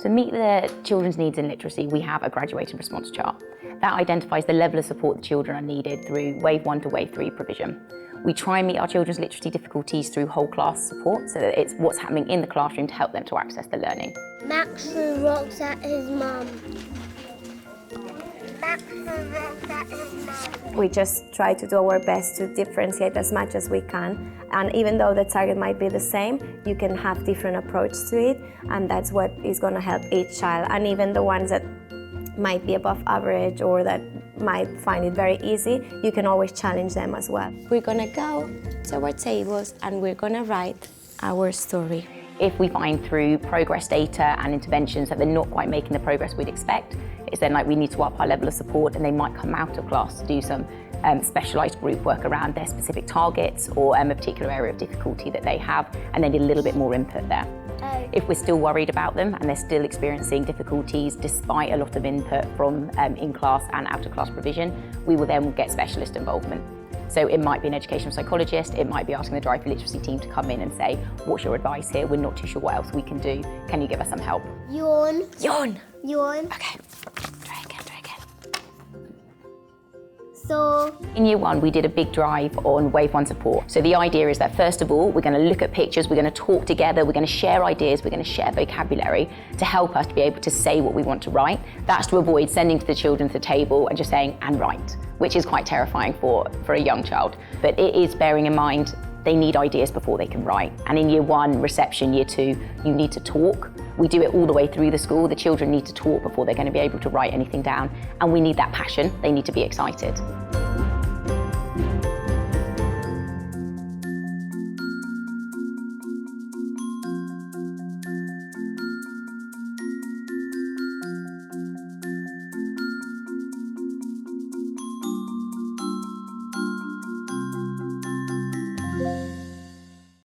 To meet the children's needs in literacy, we have a graduated response chart. That identifies the level of support the children are needed through Wave 1 to Wave 3 provision. We try and meet our children's literacy difficulties through whole class support, so that it's what's happening in the classroom to help them to access the learning. Max threw rocks at his mum. We just try to do our best to differentiate as much as we can, and even though the target might be the same, you can have different approach to it, and that's what is going to help each child. And even the ones that might be above average or that might find it very easy, you can always challenge them as well. We're going to go to our tables and we're going to write our story. If we find through progress data and interventions that they're not quite making the progress we'd expect, it's then like we need to up our level of support, and they might come out of class to do some specialised group work around their specific targets or a particular area of difficulty that they have, and they need a little bit more input there. If we're still worried about them and they're still experiencing difficulties despite a lot of input from in-class and out-of-class provision, we will then get specialist involvement. So it might be an educational psychologist, it might be asking the Drive for Literacy team to come in and say, what's your advice here? We're not too sure what else we can do. Can you give us some help? Yawn. Yawn. Yawn. Okay, try again. So, in Year 1, we did a big drive on Wave 1 support. So the idea is that first of all, we're going to look at pictures, we're going to talk together, we're going to share ideas, we're going to share vocabulary to help us to be able to say what we want to write. That's to avoid sending to the children to the table and just saying, and write, which is quite terrifying for a young child. But it is bearing in mind they need ideas before they can write. And in Year 1, reception, Year 2, you need to talk. We do it all the way through the school. The children need to talk before they're going to be able to write anything down. And we need that passion. They need to be excited.